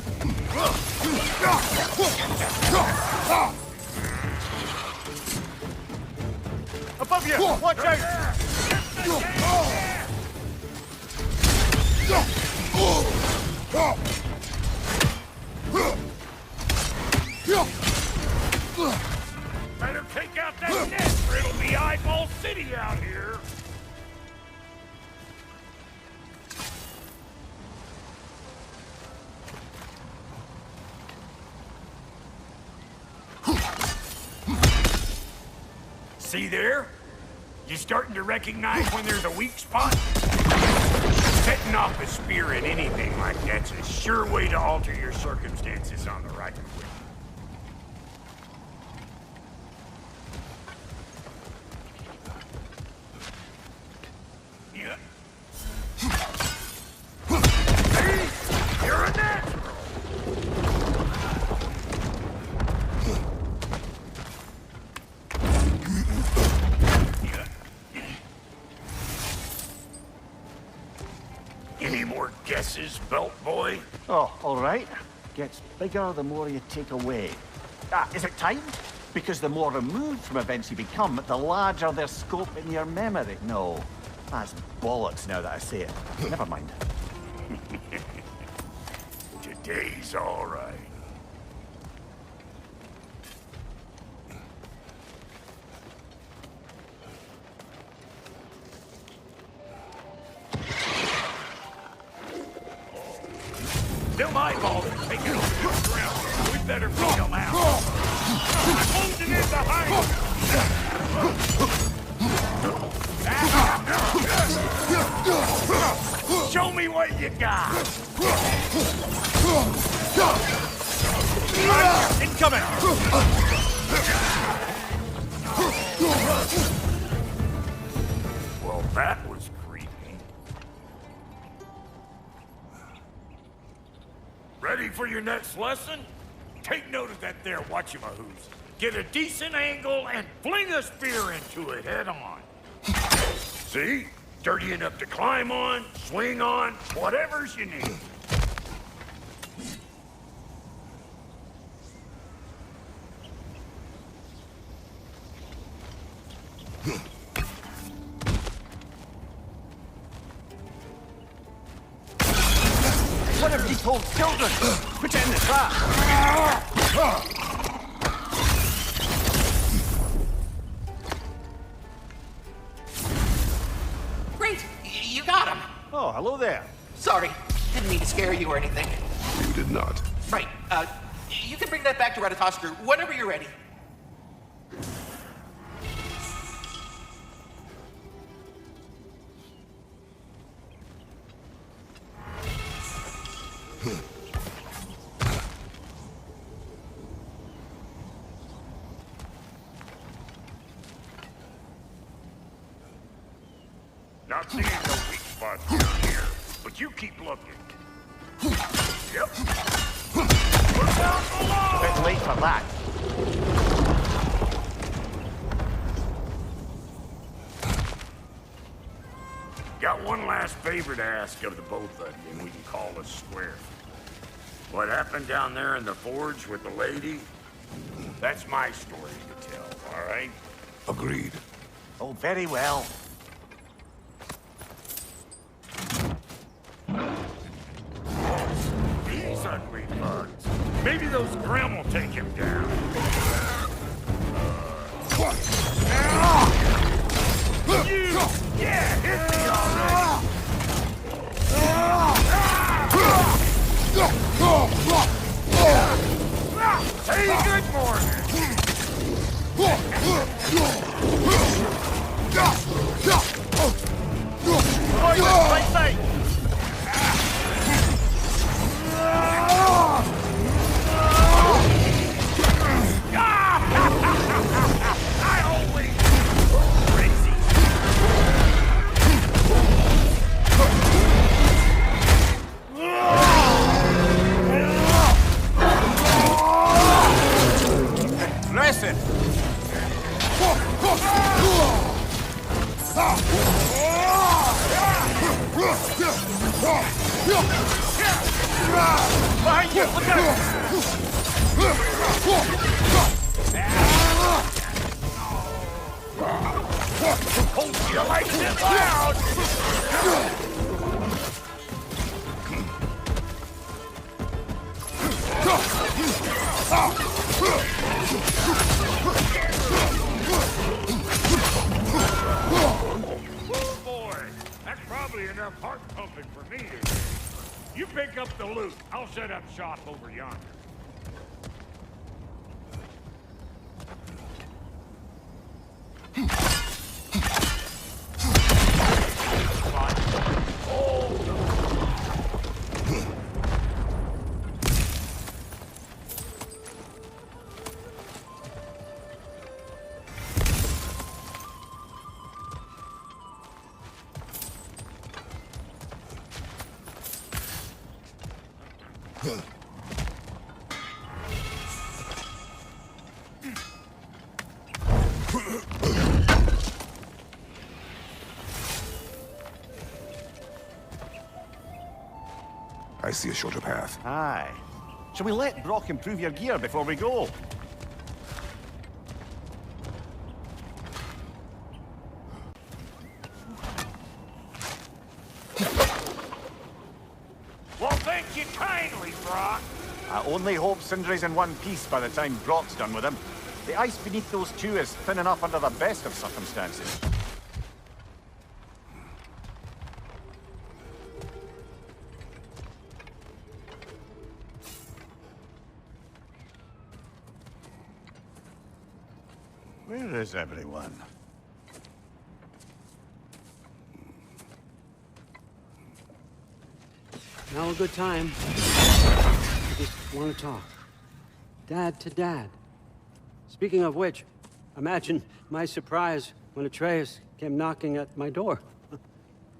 Above you! Watch out! Better take out that nest or it'll be Eyeball City out here! See there? You starting to recognize when there's a weak spot? Setting off a spear at anything like that's a sure way to alter your circumstances on the right of way. Yeah. See? You're a natural. Any more guesses, Belt Boy? Oh, all right. Gets bigger the more you take away. Is it time? Because the more removed from events you become, the larger their scope in your memory. No, that's bollocks now that I say it. Never mind. Today's all right. Them eyeballs are taking over this ground. We better bring them out. Closing in behind us. Show me what you got. Incoming! Well, that was creepy. Ready for your next lesson? Take note of that there whatchamahoos. Get a decent angle and fling a spear into it head on. See? Dirty enough to climb on, swing on, whatever's you need. What have you told children? Put it in the trap. Great! You got him! Oh, hello there. Sorry, didn't mean to scare you or anything. You did not. Right, you can bring that back to Ratatoskr whenever you're ready. Not seeing no weak spots down here, but you keep looking. Yep. Look out below! Bit late for that. Got one last favor to ask of the both of you, and we can call us square. What happened down there in the forge with the lady? That's my story to tell, all right? Agreed. Oh, very well. Maybe those Grim will take him down. Yeah, hit me already! Hey, good morning! Right side! I always crazy. Listen! Behind you! Look out! Hope you like it loud! Oh boy, that's probably enough heart pumping for me. You pick up the loot. I'll set up shop over yonder. I see a shorter path. Aye. Shall we let Brock improve your gear before we go? Well, thank you kindly, Brock. I only hope Sindri's in one piece by the time Brock's done with him. The ice beneath those two is thin enough under the best of circumstances. Where is everyone? Now a good time. I just want to talk. Dad to Dad. Speaking of which, imagine my surprise when Atreus came knocking at my door.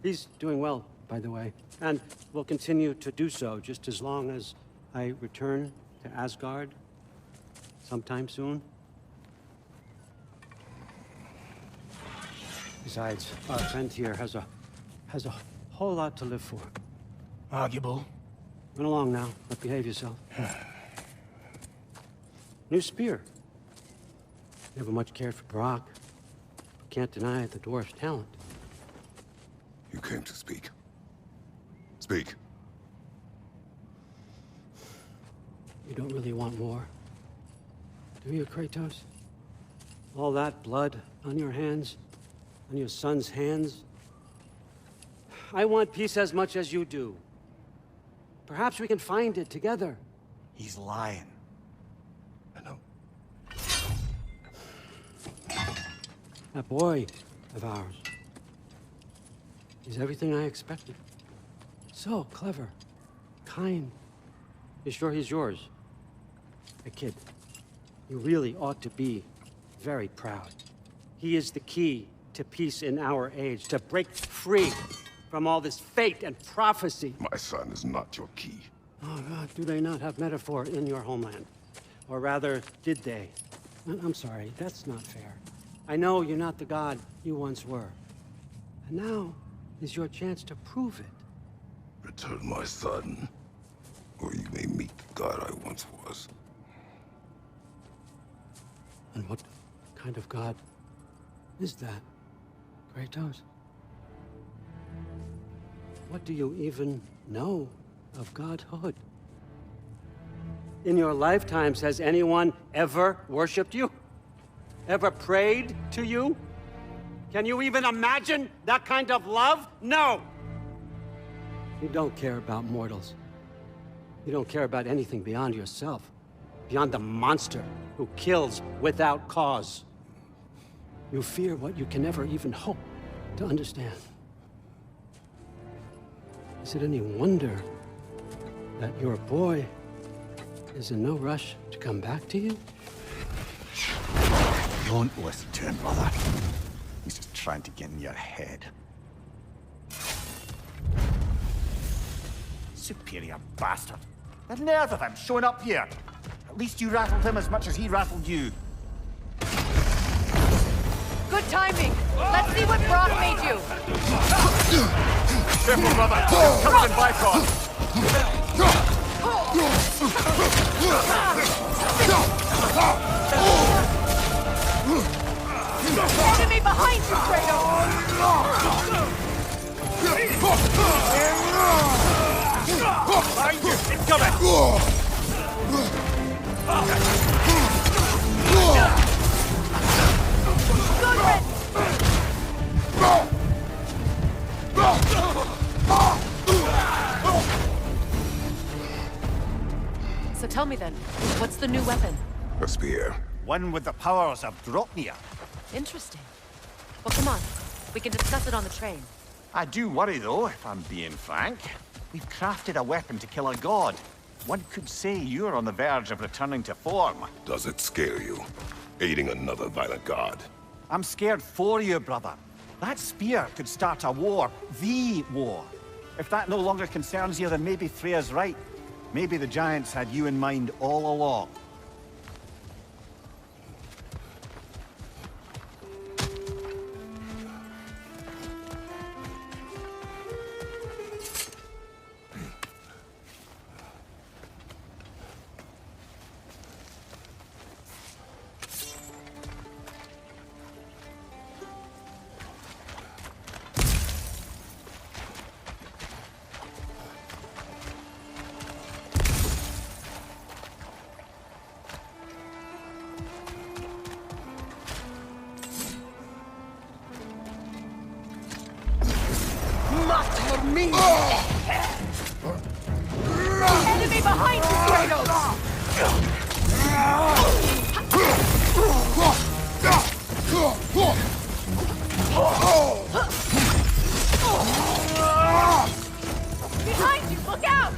He's doing well, by the way, and will continue to do so just as long as I return to Asgard sometime soon. Besides, our friend here has a whole lot to live for. Arguable. Run along now, but behave yourself. New spear. Never much cared for Brock. Can't deny the dwarf's talent. You came to speak. Speak. You don't really want war, do you, Kratos? All that blood on your hands, on your son's hands? I want peace as much as you do. Perhaps we can find it together. He's lying. I know. That boy of ours. He's everything I expected. So clever, kind. You sure he's yours? A kid. You really ought to be very proud. He is the key to peace in our age, to break free from all this fate and prophecy. My son is not your key. Oh, God, do they not have metaphor in your homeland? Or rather, did they? I'm sorry, that's not fair. I know you're not the god you once were. And now is your chance to prove it. Return my son, or you may meet the god I once was. And what kind of god is that, Kratos? What do you even know of godhood? In your lifetimes, has anyone ever worshipped you? Ever prayed to you? Can you even imagine that kind of love? No! You don't care about mortals. You don't care about anything beyond yourself, beyond the monster who kills without cause. You fear what you can never even hope to understand. Is it any wonder that your boy is in no rush to come back to you? Don't listen to him, brother. He's just trying to get in your head. Superior bastard. The nerve of him showing up here. At least you rattled him as much as he rattled you. Good timing. Let's see what Brock made you. Careful, brother. Covered in Bifrost. Enemy behind you, Kratos! Behind you! It's coming! Good, Red! So tell me then, what's the new weapon? A spear. One with the powers of Dropnir. Interesting. Well, come on. We can discuss it on the train. I do worry, though, if I'm being frank. We've crafted a weapon to kill a god. One could say you're on the verge of returning to form. Does it scare you? Aiding another violent god? I'm scared for you, brother. That spear could start a war. The war. If that no longer concerns you, then maybe Freya's right. Maybe the Giants had you in mind all along. Enemy behind you, Kratos! Behind you, look out!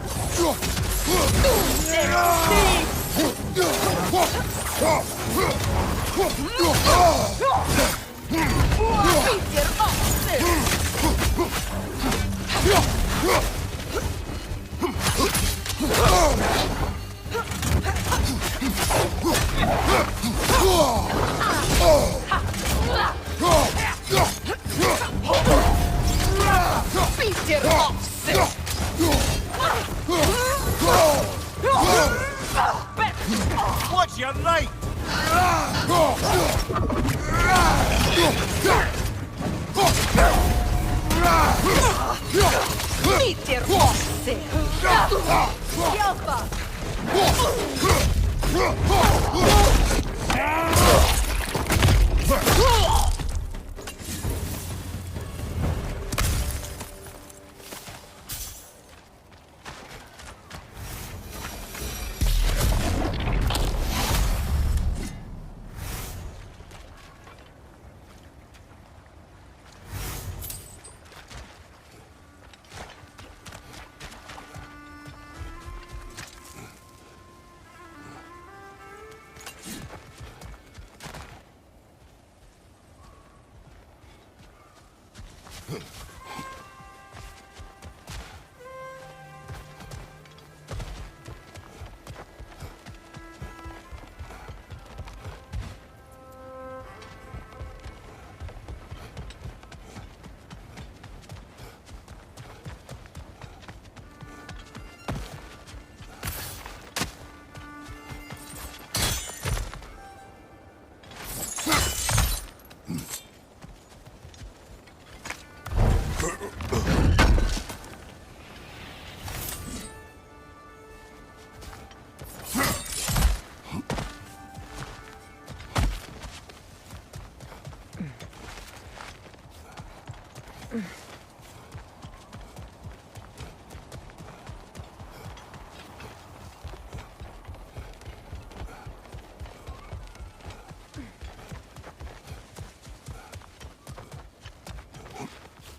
Watch your right! Peter Osse! Hjälpa!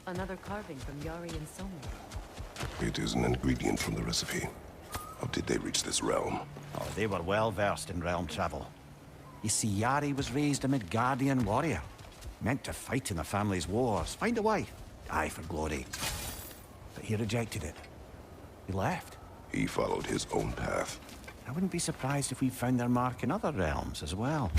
Another carving from Yari and Somi. It is an ingredient from the recipe. How did they reach this realm? Oh, they were well versed in realm travel. You see, Yari was raised a Midgardian warrior. Meant to fight in the family's wars, find a wife, die for glory. But he rejected it. He left. He followed his own path. I wouldn't be surprised if we found their mark in other realms as well.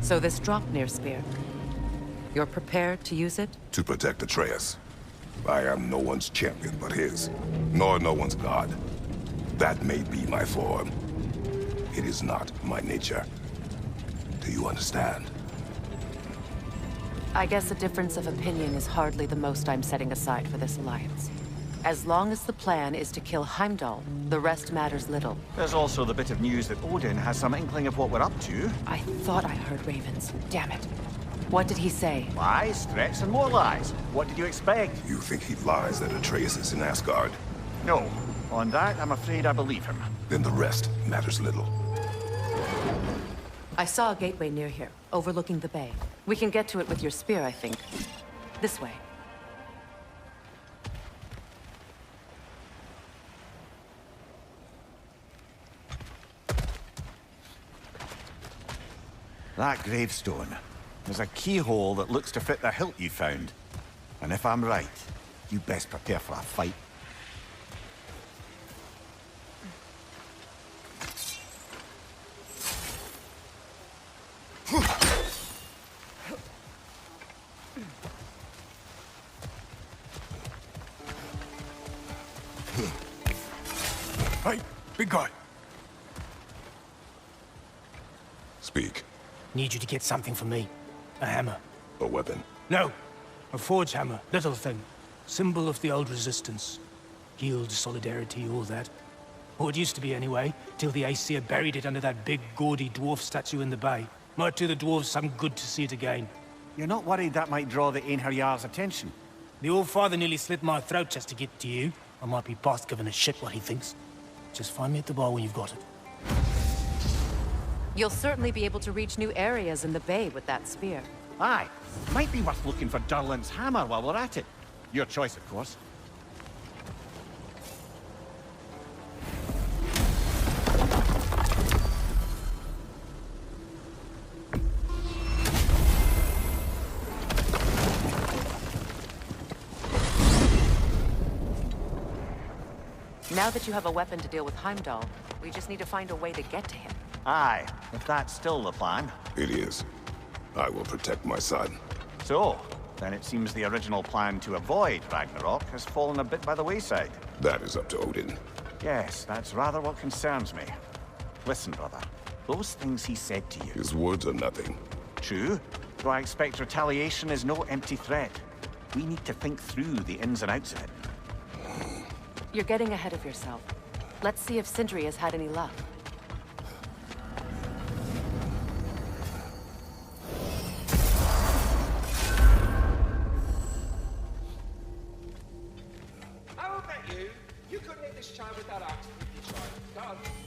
So this Draupnir spear, you're prepared to use it? To protect Atreus. I am no one's champion but his, nor no one's god. That may be my form. It is not my nature. Do you understand? I guess a difference of opinion is hardly the most I'm setting aside for this alliance. As long as the plan is to kill Heimdall, the rest matters little. There's also the bit of news that Odin has some inkling of what we're up to. I thought I heard ravens. Damn it. What did he say? Lies, threats, and more lies. What did you expect? You think he lies that Atreus is in Asgard? No. On that, I'm afraid I believe him. Then the rest matters little. I saw a gateway near here, overlooking the bay. We can get to it with your spear, I think. This way. That gravestone. There's a keyhole that looks to fit the hilt you found. And if I'm right, you best prepare for a fight. Hey, big guy. Speak. Need you to get something for me. A hammer. A weapon. No. A forge hammer. Little thing. Symbol of the old resistance. Guild, solidarity, all that. Or it used to be anyway, till the Aesir buried it under that big, gaudy dwarf statue in the bay. Might do the dwarves some good to see it again. You're not worried that might draw the Einherjar's attention? The old father nearly slit my throat just to get to you. I might be past giving a shit what he thinks. Just find me at the bar when you've got it. You'll certainly be able to reach new areas in the bay with that spear. Aye. Might be worth looking for Durlin's hammer while we're at it. Your choice, of course. Now that you have a weapon to deal with Heimdall, we just need to find a way to get to him. Aye, if that's still the plan. It is. I will protect my son. So, then it seems the original plan to avoid Ragnarok has fallen a bit by the wayside. That is up to Odin. Yes, that's rather what concerns me. Listen, brother. Those things he said to you... His words are nothing. True. Though I expect retaliation is no empty threat. We need to think through the ins and outs of it. You're getting ahead of yourself. Let's see if Sindri has had any luck. this child without oxygen, child. God.